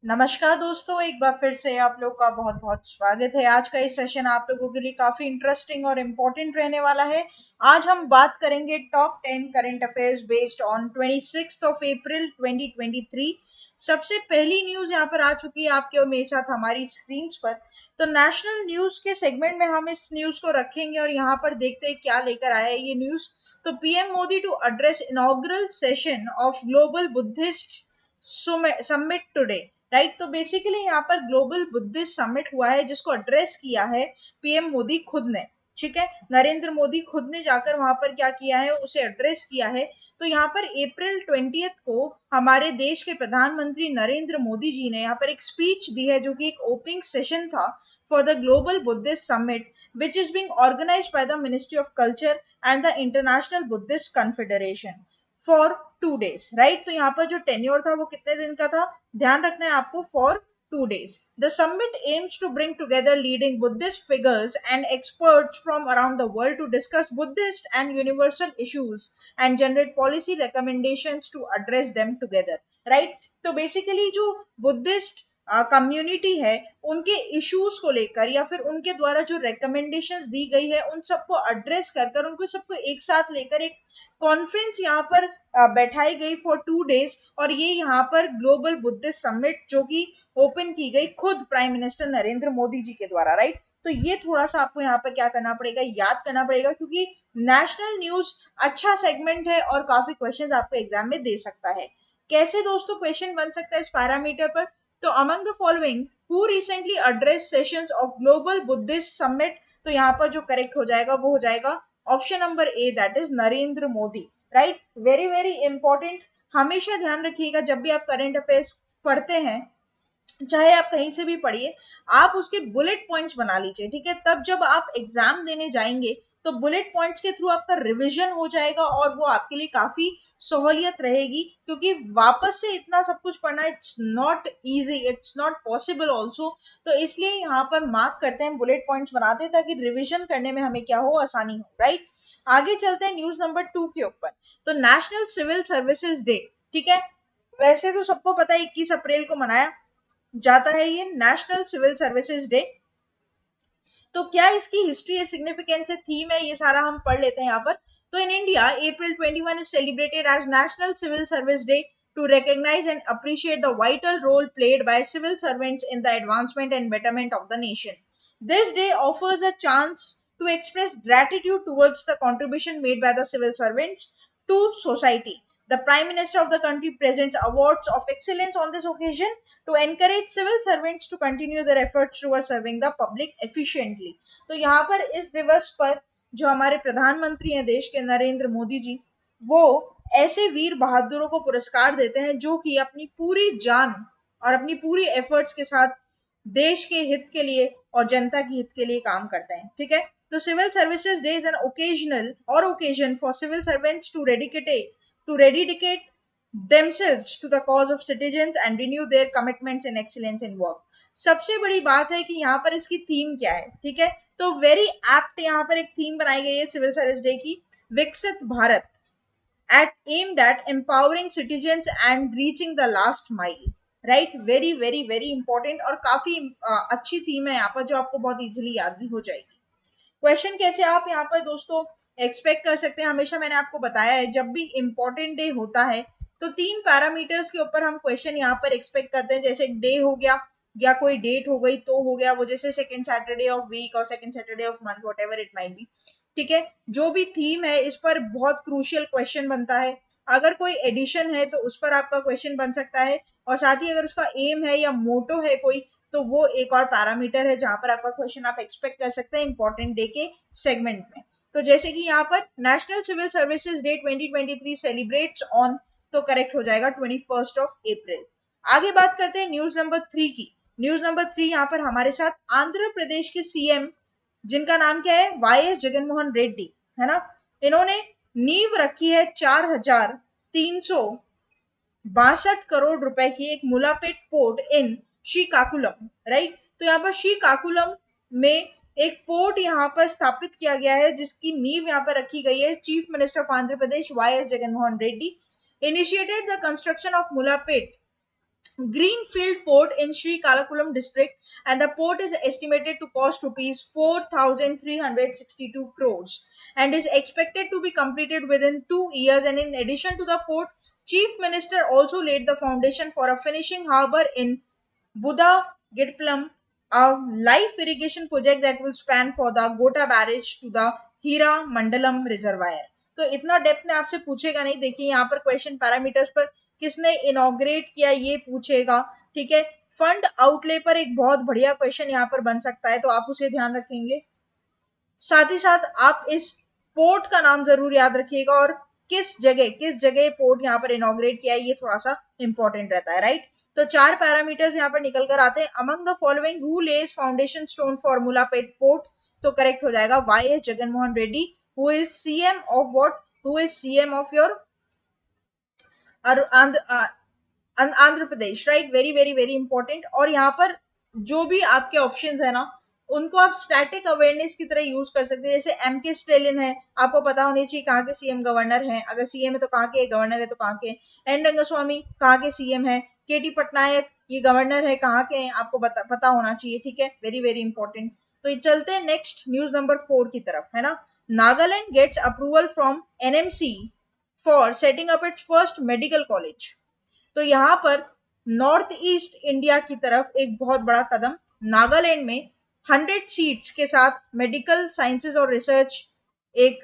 नमस्कार दोस्तों, एक बार फिर से आप लोग का बहुत बहुत स्वागत है। आज का ये सेशन आप लोगों के लिए काफी इंटरेस्टिंग और इम्पोर्टेंट रहने वाला है। आज हम बात करेंगे top 10 current affairs based on 26 of April 2023। सबसे पहली न्यूज यहाँ पर आ चुकी है आपके और मेरे साथ हमारी स्क्रीन पर। तो नेशनल न्यूज के सेगमेंट में हम इस न्यूज को रखेंगे और यहाँ पर देखते हैं क्या लेकर आया है ये न्यूज। तो PM Modi to address inaugural session of global Buddhist summit today. Right, तो बेसिकली यहाँ पर ग्लोबल बुद्धिस्ट समिट हुआ है जिसको एड्रेस किया है पीएम मोदी खुद ने। ठीक है, नरेंद्र मोदी खुद ने जाकर वहां पर क्या किया है, उसे एड्रेस किया है। तो यहाँ पर अप्रैल 20 को हमारे देश के प्रधानमंत्री नरेंद्र मोदी जी ने यहाँ पर एक स्पीच दी है जो कि एक ओपनिंग सेशन था for the global Buddhist summit which is being organized by the Ministry of Culture and the International Buddhist Confederation for 2 days, right. तो यहाँ पर जो टेन्योर था वो कितने दिन का था, ध्यान रखना है आपको, for 2 days. The summit aims to bring together leading Buddhist figures and experts from around the world to discuss Buddhist and universal issues and generate policy recommendations to address them together. Right? तो basically जो Buddhist community है उनके issues को लेकर या फिर उनके द्वारा जो रिकमेंडेशंस दी गई है उन सबको एड्रेस कर कर उनको सबको एक साथ लेकर एक कॉन्फ्रेंस यहाँ पर बैठाई गई फॉर 2 days। और ये यहाँ पर ग्लोबल बुद्धिस्ट समिट जो कि ओपन की गई खुद प्राइम मिनिस्टर नरेंद्र मोदी जी के द्वारा। राइट, तो ये थोड़ा सा आपको यहाँ पर क्या करना पड़ेगा, याद करना पड़ेगा, क्योंकि नेशनल न्यूज अच्छा सेगमेंट है और काफी क्वेश्चन आपको एग्जाम में दे सकता है। कैसे दोस्तों क्वेश्चन बन सकता है इस पैरामीटर पर? तो among the following who recently address sessions of global Buddhist summit, तो यहाँ पर जो करेक्ट हो जाएगा वो हो जाएगा option number A, that is Narendra Modi. Right, very very important. हमेशा ध्यान रखिएगा जब भी आप करंट अफेयर्स पढ़ते हैं, चाहे आप कहीं से भी पढ़िए, आप उसके बुलेट पॉइंट्स बना लीजिए। ठीक है, तब जब आप एग्जाम देने जाएंगे तो बुलेट पॉइंट्स के थ्रू आपका रिवीजन हो जाएगा और वो आपके लिए काफी सहूलियत रहेगी, क्योंकि वापस से इतना सब कुछ पढ़ना it's not easy, it's not possible also. तो इसलिए यहाँ पर मार्क करते हैं, बुलेट पॉइंट्स बनाते हैं ताकि रिविजन करने में हमें क्या हो, आसानी हो। राइट, आगे चलते हैं न्यूज नंबर 2 के ऊपर। तो नेशनल सिविल सर्विसेज डे, ठीक है, वैसे तो सबको पता है 21 अप्रैल को मनाया जाता है ये नेशनल सिविल सर्विसेज डे। तो क्या इसकी हिस्ट्री है, सिग्निफिकेंस है, थीम है, ये सारा हम पढ़ लेते हैं यहाँ पर। तो in India April 21 is celebrated as national civil service day to recognize and appreciate the vital role played by civil servants in the advancement and betterment of the nation. This day offers a chance to express gratitude towards the contribution made by the civil servants to society. The Prime Minister of the country presents awards of excellence on this occasion to encourage civil servants to continue their efforts towards serving the public efficiently. तो यहाँ पर इस दिवस पर जो हमारे प्रधानमंत्री हैं देश के, नरेंद्र मोदी जी, वो ऐसे वीर बहादुरों को पुरस्कार देते हैं जो कि अपनी पूरी जान और अपनी पूरी एफर्ट्स के साथ देश के हित के लिए और जनता के हित के लिए काम करते हैं। ठीक है, तो civil services day is an occasional और occasion for civil servants to dedicate themselves to the cause of citizens and renew their commitments and excellence in work. सबसे बड़ी बात है कि यहाँ पर इसकी थीम क्या है। ठीक है, तो वेरी एप्ट यहाँ पर एक थीम बनाई गई है सिविल सर्विस डे की, विकसित Bharat at aimed at empowering citizens and reaching the last mile. Right, very very very important और काफी अच्छी थीम है यहाँ पर जो आपको बहुत इजीली याद भी हो जाएगी। क्वेश्चन कैसे आप यहाँ पर दोस्तों एक्सपेक्ट कर सकते हैं, हमेशा मैंने आपको बताया है जब भी इंपॉर्टेंट डे होता है तो 3 पैरामीटर्स के ऊपर हम क्वेश्चन यहाँ पर एक्सपेक्ट करते हैं। जैसे डे हो गया या कोई डेट हो गई तो हो गया वो, जैसे सेकंड सैटरडे ऑफ वीक और second Saturday of month, whatever it might be. ठीक है, जो भी थीम है इस पर बहुत क्रूशियल क्वेश्चन बनता है। अगर कोई एडिशन है तो उस पर आपका क्वेश्चन बन सकता है, और साथ ही अगर उसका एम है या मोटो है कोई, तो वो एक और पैरामीटर है जहां पर आपका क्वेश्चन आप एक्सपेक्ट कर सकते हैं इंपॉर्टेंट डे के सेगमेंट में। तो जैसे कि यहाँ पर national civil services day 2023 celebrates on, तो करेक्ट हो जाएगा 21 अप्रैल। आगे बात करते हैं न्यूज नंबर 3 की। न्यूज नंबर 3 यहाँ पर हमारे साथ आंध्र प्रदेश के सीएम, जिनका नाम क्या है, वाई एस जगनमोहन रेड्डी, है ना। इन्होंने नींव रखी है 4,362 रुपए की एक मुलापेट पोर्ट इन श्रीकाकुलम। राइट, तो यहाँ पर श्रीकाकुलम में एक पोर्ट यहाँ पर स्थापित किया गया है जिसकी नींव यहाँ पर रखी गई है। Chief minister of Andhra Pradesh Y S Jaganmohan Reddy initiated the construction of Mulapet greenfield port in Srikakulam district, and the port is estimated to cost rupees 4,362 crores and is expected to be completed within 2 years. And in addition to the port, Chief Minister also laid the foundation for a finishing harbour in Buddha Gitpalam, a life irrigation project that will span for the Gota barrage to the Hira Mandalam reservoir. तो इतना depth में आपसे पूछेगा नहीं. देखिए यहाँ पर question parameters पर किसने इनॉग्रेट किया ये पूछेगा. ठीक है, फंड आउटले पर एक बहुत बढ़िया क्वेश्चन यहाँ पर बन सकता है, तो आप उसे ध्यान रखेंगे. साथ ही साथ आप इस पोर्ट का नाम जरूर याद रखिएगा और किस जगह पोर्ट यहाँ पर इनॉग्रेट किया है ये थोड़ा सा इंपॉर्टेंट रहता है. राइट, तो 4 पैरामीटर्स यहाँ पर निकल कर आते हैं. Among the following who lays foundation stone फॉर्मूला पेट पोर्ट, तो करेक्ट हो जाएगा Y S Jaganmohan Reddy, who is CM of what, who is CM of your Andhra Pradesh. Right, very very very important. और यहाँ पर जो भी आपके ऑप्शंस है ना, उनको आप स्टैटिक अवेयरनेस की तरह यूज कर सकते हैं. जैसे एम के स्टेलिन है, आपको पता होनी चाहिए कहाँ के सीएम गवर्नर हैं. अगर सीएम है तो कहाँ के, गवर्नर है तो कहाँ के. एन रंगस्वामी कहाँ के सीएम है. के टी पटनायक ये गवर्नर है, कहाँ के हैं, आपको पता होना चाहिए. ठीक है, वेरी वेरी इंपॉर्टेंट. तो ये चलते हैं नेक्स्ट न्यूज नंबर 4 की तरफ, है ना. Nagaland gets approval from NMC for setting up its first medical college. तो यहाँ पर नॉर्थ ईस्ट इंडिया की तरफ एक बहुत बड़ा कदम. नागालैंड में 100 सीट्स के साथ मेडिकल साइंसेज और रिसर्च एक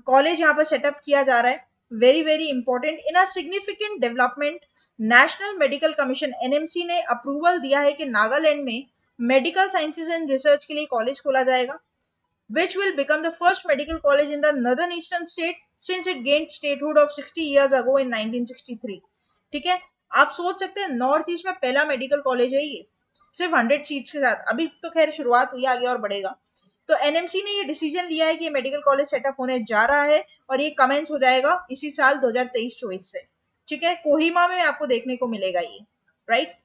कॉलेज यहाँ पर सेटअप किया जा रहा है. Very very important. In a significant development, national medical commission NMC ने अप्रूवल दिया है कि नागालैंड में मेडिकल साइंसेज एंड रिसर्च के लिए कॉलेज खोला जाएगा, which will become the first medical college in the northern eastern state since it gained statehood of 60 years ago in 1963. ठीक है, आप सोच सकते हैं नॉर्थ ईस्ट में पहला मेडिकल कॉलेज है ये, सिर्फ 100 सीट्स के साथ. अभी तो खैर शुरुआत हुई, आगे और बढ़ेगा. तो एनएमसी ने ये डिसीजन लिया है कि मेडिकल कॉलेज सेटअप होने जा रहा है और ये कमेंस हो जाएगा इसी साल 2023-24 से. ठीक है, कोहिमा में आपको देखने को मिलेगा ये. राइट,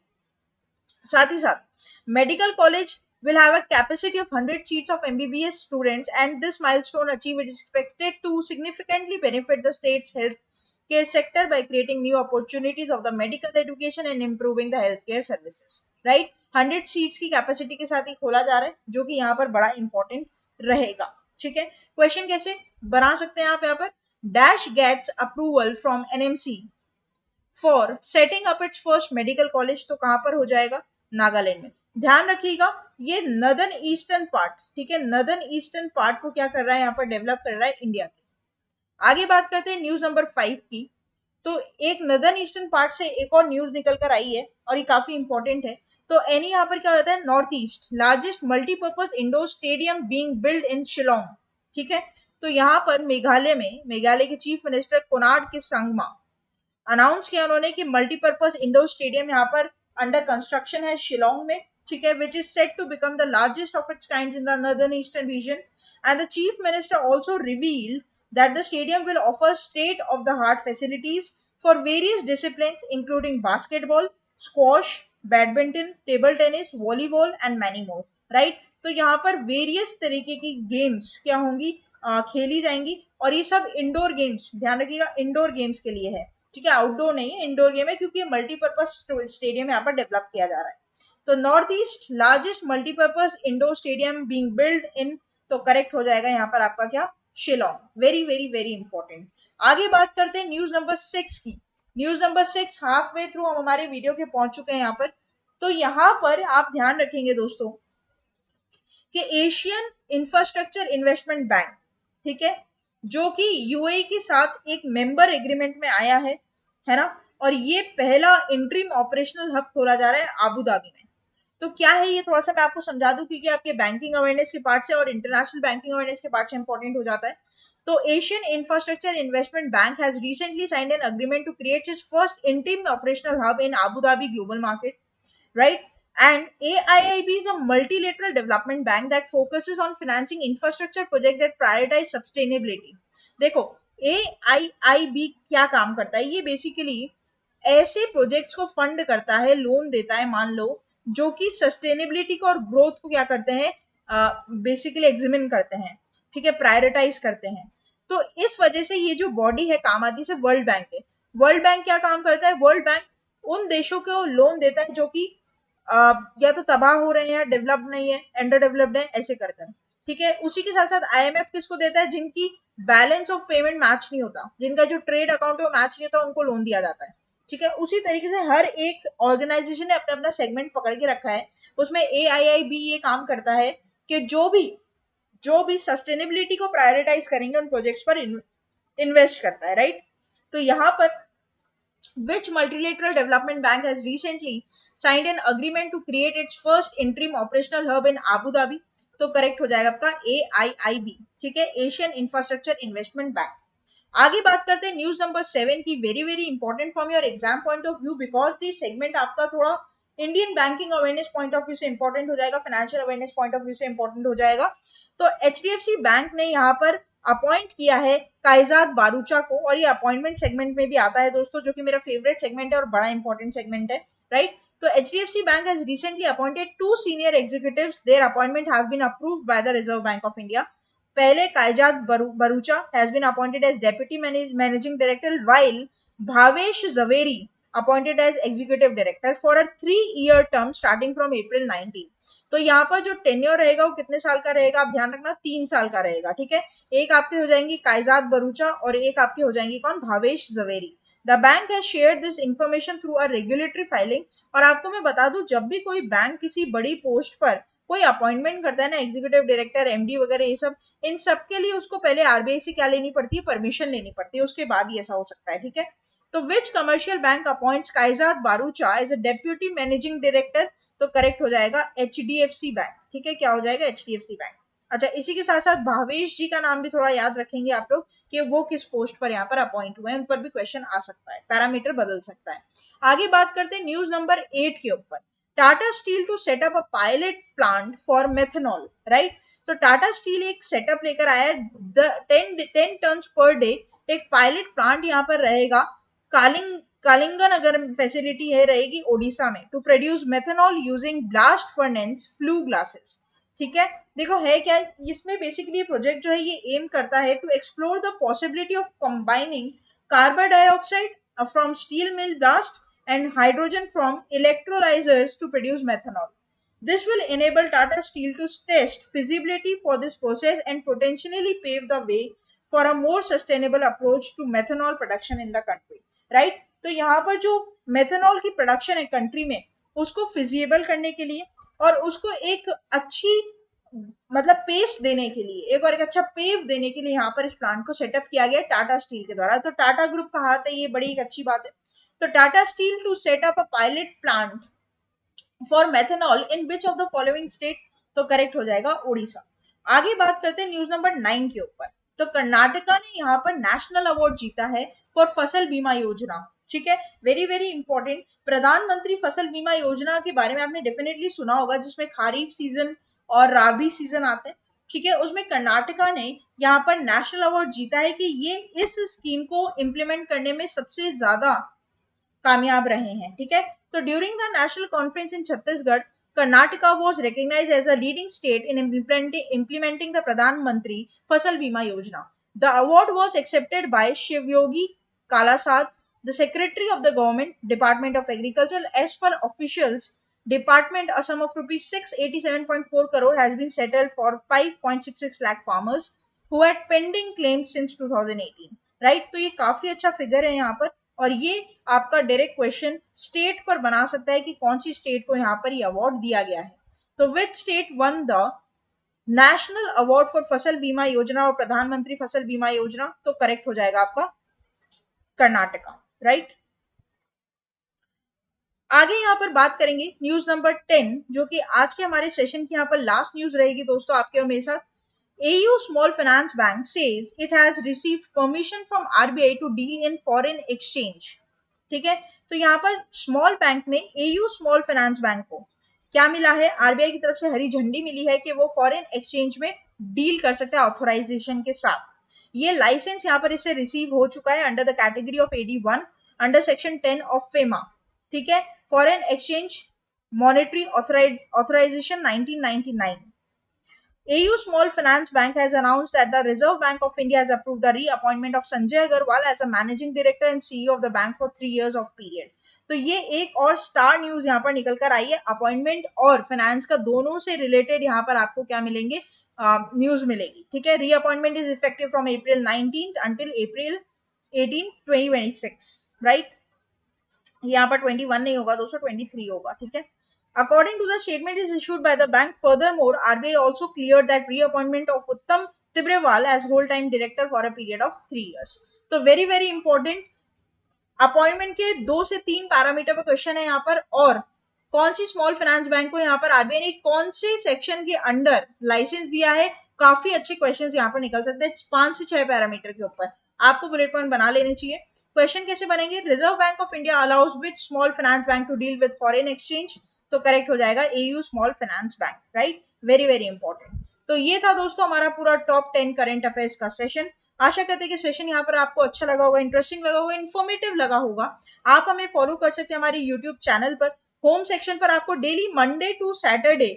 साथ ही साथ medical college will have a capacity of 100 seats of MBBS students, and this milestone achieved is expected to significantly benefit the state's healthcare sector by creating new opportunities of the medical education and improving the healthcare services. Right, 100 seats की capacity के साथ ही खोला जा रहा है, जो कि यहाँ पर बड़ा इंपॉर्टेंट रहेगा. ठीक है, क्वेश्चन कैसे बना सकते हैं आप यहाँ पर. Dash gets approval from NMC for setting up its first medical college, तो कहां पर हो जाएगा, नागालैंड में. ध्यान रखिएगा ये नदर्न ईस्टर्न पार्ट. ठीक है, नदर्न ईस्टर्न पार्ट को क्या कर रहा है यहाँ पर, डेवलप कर रहा है इंडिया के. आगे बात करते हैं न्यूज नंबर 5 की. तो एक नदर्न ईस्टर्न पार्ट से एक और न्यूज निकल कर आई है और ये काफी इंपॉर्टेंट है. तो एनी यहाँ पर क्या होता है, north east largest multipurpose indoor stadium being build in Shillong. ठीक है, तो यहाँ पर मेघालय के चीफ मिनिस्टर कोनार्ड के संगमा अनाउंस किया उन्होंने कि मल्टीपर्पज इंडोर स्टेडियम यहाँ पर अंडर कंस्ट्रक्शन है शिलोंग में. ठीक है, which is set to become the largest of its kinds in the northern eastern region. And the chief minister also revealed that the stadium will offer state of the art facilities for various disciplines including basketball, squash, badminton, table tennis, volleyball and many more. Right, तो यहाँ पर various तरीके की games क्या होंगी, खेली जाएंगी. और ये सब इंडोर गेम्स, ध्यान रखिएगा इंडोर गेम्स के लिए है. ठीक है, आउटडोर नहीं है, इंडोर गेम है, क्योंकि मल्टीपर्पज स्टेडियम यहाँ पर डेवलप किया जा रहा है. तो north east largest multipurpose indoor stadium being build in, तो करेक्ट हो जाएगा यहाँ पर आपका क्या, Shillong. Very very very important. आगे बात करते हैं न्यूज नंबर 6 की. News number 6 half way through हम हमारे वीडियो के पहुंच चुके हैं यहाँ पर. तो यहाँ पर आप ध्यान रखेंगे दोस्तों कि एशियन इंफ्रास्ट्रक्चर इन्वेस्टमेंट बैंक, ठीक है, जो कि यूएई के साथ एक मेंबर एग्रीमेंट में आया है ना. और ये पहला इंट्रीम ऑपरेशनल हब खोला जा रहा है आबू धाबी में. तो क्या है ये, थोड़ा सा मैं आपको समझा दूं, क्योंकि आपके बैंकिंग अवेयरनेस के पार्ट से और इंटरनेशनल बैंकिंग अवेयरनेस के पार्ट से इंपॉर्टेंट हो जाता है. तो Asian infrastructure investment bank has recently signed an agreement to create its first interim operational hub in Abu Dhabi global market, right? And AIIB is a multilateral development bank that focuses on financing infrastructure projects that prioritize sustainability. देखो AIIB क्या काम करता है, ये basically ऐसे projects को fund करता है, लोन देता है, मान लो, जो कि सस्टेनेबिलिटी को और ग्रोथ को क्या करते हैं, बेसिकली एग्जामिन करते हैं. ठीक है, प्रायोरिटाइज करते हैं. तो इस वजह से ये जो बॉडी है काम आती है, वर्ल्ड बैंक है. वर्ल्ड बैंक क्या काम करता है, वर्ल्ड बैंक उन देशों को लोन देता है जो कि या तो तबाह हो रहे हैं या डेवलप्ड नहीं है, अंडर डेवलप्ड है, ऐसे कर कर। ठीक है, उसी के साथ साथ आईएमएफ किसको देता है? जिनकी बैलेंस ऑफ पेमेंट मैच नहीं होता, जिनका जो ट्रेड अकाउंट है वो मैच नहीं होता, उनको लोन दिया जाता है। ठीक है, उसी तरीके से हर एक ऑर्गेनाइजेशन ने अपना अपना सेगमेंट पकड़ के रखा है। उसमें AIIB ये काम करता है कि जो भी सस्टेनेबिलिटी को प्रायोरिटाइज करेंगे उन प्रोजेक्ट्स पर इन्वेस्ट करता है, राइट। तो यहाँ पर which multilateral development bank has recently signed an agreement to create its first interim operational hub in Abu Dhabi? तो करेक्ट हो जाएगा आपका AIIB। ठीक है, एशियन इंफ्रास्ट्रक्चर इन्वेस्टमेंट बैंक। आगे बात करते हैं न्यूज नंबर 7 की। Very very important from your exam point of view, because this segment आपका थोड़ा Indian banking awareness point of view से इंपॉर्टेंट हो जाएगा, financial awareness point of view से इंपॉर्टेंट हो जाएगा। तो HDFC बैंक ने यहाँ पर अपॉइंट किया है कायजात बारूचा को, और ये अपॉइंटमेंट सेगमेंट में भी आता है दोस्तों, जो कि मेरा फेवरेट सेगमेंट है और बड़ा इंपॉर्टेंट सेगमेंट है, राइट। तो HDFC Bank has recently appointed two senior executives. Their appointment have been approved by the Reserve Bank of India. पहले कायजात Bharucha has been appointed as deputy managing director, while Bhavesh Javeri appointed as executive director for a 3-year term starting from April 19। तो यहाँ पर जो tenure रहेगा वो कितने साल का रहेगा? आप ध्यान रखना, 3 साल का रहेगा। ठीक है, एक आपके हो जाएंगी कायजात बरूचा और एक आपकी हो जाएंगी कौन? Bhavesh Zaveri. The bank has shared this information through a regulatory filing. और आपको मैं बता दूं, जब भी कोई बैंक किसी बड़ी पोस्ट पर कोई अपॉइंटमेंट करता है ना, एग्जीक्यूटिव डायरेक्टर, MD वगैरह, ये सब, इन सब के लिए उसको पहले RBI से क्या लेनी पड़ती है? परमिशन लेनी पड़ती है, उसके बाद ही ऐसा हो सकता है। ठीक है, तो which commercial bank appoints Kaizad Bharucha as a deputy managing director? तो करेक्ट हो जाएगा HDFC बैंक। ठीक है, क्या हो जाएगा? HDFC bank. अच्छा, इसी के साथ साथ भावेश जी का नाम भी थोड़ा याद रखेंगे आप लोग कि वो किस पोस्ट पर यहाँ पर अपॉइंट हुए हैं, उन पर भी क्वेश्चन आ सकता है, पैरामीटर बदल सकता है। आगे बात करते हैं न्यूज नंबर 8 के ऊपर। Tata steel to set up a pilot plant for methanol, right. तो टाटा स्टील एक सेटअप लेकर आया है, 10 टन पर डे एक पायलट प्लांट यहाँ पर रहेगा। कालिंगन अगर फैसिलिटी है रहेगी ओडिशा में, to produce methanol using blast furnace flue glasses. ठीक है, देखो है क्या इसमें, बेसिकली प्रोजेक्ट जो है ये एम करता है to explore the possibility of combining carbon dioxide from steel mill blast and hydrogen from electrolyzers to produce methanol. This will enable Tata Steel to test feasibility for this process and potentially pave the way for a more sustainable approach to methanol production in the country. Right? तो यहाँ पर जो methanol की production है country में, उसको feasible करने के लिए और उसको एक अच्छी मतलब पेस देने के लिए, एक और एक अच्छा पेव देने के लिए यहाँ पर इस प्लांट को सेटअप किया गया टाटा स्टील के द्वारा। तो टाटा ग्रुप का हाथ है, ये बड़ी एक अच्छी बात है। तो Tata steel to set up a pilot plant for methanol in which of the following state? तो करेक्ट हो जाएगा उड़ीसा। आगे बात करते हैं न्यूज नंबर 9 के ऊपर। तो कर्नाटका ने यहाँ पर नेशनल अवार्ड जीता है फॉर फसल बीमा योजना। ठीक है, वेरी वेरी इंपॉर्टेंट। प्रधानमंत्री फसल बीमा योजना के बारे में आपने डेफिनेटली सुना होगा, जिसमें खरीफ सीजन और राबी सीजन आते हैं। ठीक है, उसमें कर्नाटका ने यहाँ पर नेशनल अवार्ड जीता है कि ये इस स्कीम को इम्प्लीमेंट करने में सबसे ज्यादा कामयाब रहे हैं। ठीक है, तो during the national conference in Chhattisgarh, Karnataka was recognized as a leading state in implementing the Pradhan Mantri Fasal Bima Yojana. The award was accepted by Shivyogi Kalasad, the Secretary of the Government, Department of Agriculture. As per officials, Department, a sum of rupees 687.4 crore has been settled for 5.66 lakh farmers who had pending claims since 2018. Right? तो ये काफी अच्छा figure है यहाँ पर, और ये आपका डायरेक्ट क्वेश्चन स्टेट पर बना सकता है कि कौन सी स्टेट को यहाँ पर ये अवार्ड दिया गया है। तो which state one the national award for फसल बीमा योजना और प्रधानमंत्री फसल बीमा योजना? तो करेक्ट हो जाएगा आपका कर्नाटका, राइट। आगे यहाँ पर बात करेंगे न्यूज नंबर 10, जो कि आज के हमारे सेशन की यहाँ पर लास्ट न्यूज रहेगी दोस्तों आपके और मेरे साथ। AU Small Finance Bank says it has received permission from RBI to deal in foreign exchange. ठीक है, तो यहाँ पर स्मॉल बैंक में AU स्मॉल फाइनेंस बैंक को क्या मिला है? RBI की तरफ से हरी झंडी मिली है कि वो फॉरेन एक्सचेंज में डील कर सकता है ऑथोराइजेशन के साथ। ये लाइसेंस यहाँ पर इससे रिसीव हो चुका है under the category of AD1 under section 10 of FEMA. ठीक है, foreign exchange monetary authorisation 1999। AU Small Finance Bank has announced that the Reserve Bank of India has approved the reappointment of Sanjay Agarwal as a managing director and CEO of the bank for 3 years of period. तो ये एक और star news यहाँ पर निकल कर आई है, appointment और फाइनेंस का दोनों से रिलेटेड यहाँ पर आपको क्या मिलेंगे, न्यूज मिलेगी, ठीक है। Reappointment is effective from April 19 until April 18 2026, right. यहाँ पर 21 नहीं होगा दोस्तों, 23 होगा, ठीक है। According to the statement is issued by the bank, furthermore RBI also cleared that reappointment of Uttam Tibrewal as whole time director for a period of 3 years। तो very very important, appointment के 2 से 3 पैरामीटर पर क्वेश्चन है यहाँ पर, और कौन C small finance bank को यहाँ पर आरबीआई ने कौन से सेक्शन के अंडर लाइसेंस दिया है, काफी अच्छे क्वेश्चंस यहाँ पर निकल सकते हैं 5 से 6 पैरामीटर के ऊपर, आपको बुलेट पॉइंट बना लेने चाहिए। क्वेश्चन कैसे बनेंगे, reserve bank of India allows which small finance bank to deal with foreign exchange, तो करेक्ट हो जाएगा AU small finance bank, right, very very important. तो ये था दोस्तों हमारा पूरा टॉप 10 करंट अफेयर्स का सेशन। आशा करते हैं कि सेशन यहाँ पर आपको अच्छा लगा होगा, इंटरेस्टिंग लगा होगा, इन्फॉर्मेटिव लगा होगा। आप हमें फॉलो कर सकते हैं हमारे यूट्यूब चैनल पर, होम सेक्शन पर आपको डेली मंडे टू सैटरडे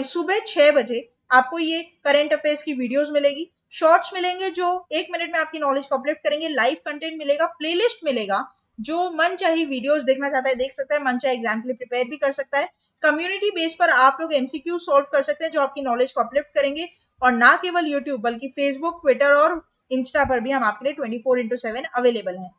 सुबह 6 बजे आपको ये करंट अफेयर्स की वीडियोस मिलेगी, शॉर्ट्स मिलेंगे जो 1 मिनट में आपकी नॉलेज को अपलिफ्ट करेंगे, लाइव कंटेंट मिलेगा, प्लेलिस्ट मिलेगा, जो मन चाहे वीडियोस देखना चाहता है देख सकता है, मन चाहे एग्जाम के लिए प्रिपेयर भी कर सकता है। कम्युनिटी बेस पर आप लोग एमसीक्यू सॉल्व कर सकते हैं जो आपकी नॉलेज को अपलिफ्ट करेंगे, और ना केवल यूट्यूब बल्कि फेसबुक, ट्विटर और इंस्टा पर भी हम आपके लिए 24/7 अवेलेबल हैं।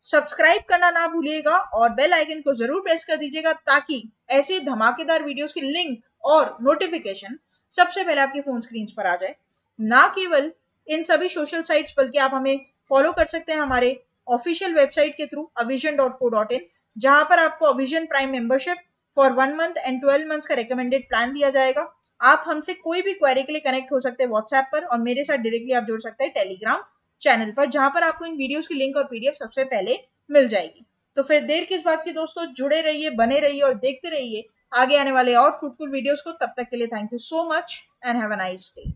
सब्सक्राइब करना ना भूलिएगा और बेल आइकन को जरूर प्रेस कर दीजिएगा ताकि ऐसी धमाकेदार वीडियोस की लिंक और नोटिफिकेशन सबसे पहले आपके फोन स्क्रीन पर आ जाए। ना केवल इन सभी सोशल साइट्स बल्कि आप हमें फॉलो कर सकते हैं हमारे ऑफिशियल वेबसाइट के थ्रू avision.co.in, जहां पर आपको Avision prime membership for 1 month and 12 months का रिकमेंडेड प्लान दिया जाएगा। आप हमसे कोई भी क्वेरी के लिए कनेक्ट हो सकते हैं व्हाट्सएप पर, और मेरे साथ डायरेक्टली आप जुड़ सकते हैं टेलीग्राम चैनल पर, जहां पर आपको इन वीडियोस की लिंक और पीडीएफ सबसे पहले मिल जाएगी। तो फिर देर किस बात की दोस्तों, जुड़े रहिए, बने रहिए और देखते रहिए आगे आने वाले और फ्रूटफुल वीडियोस को। तब तक के लिए thank you so much and have a nice day.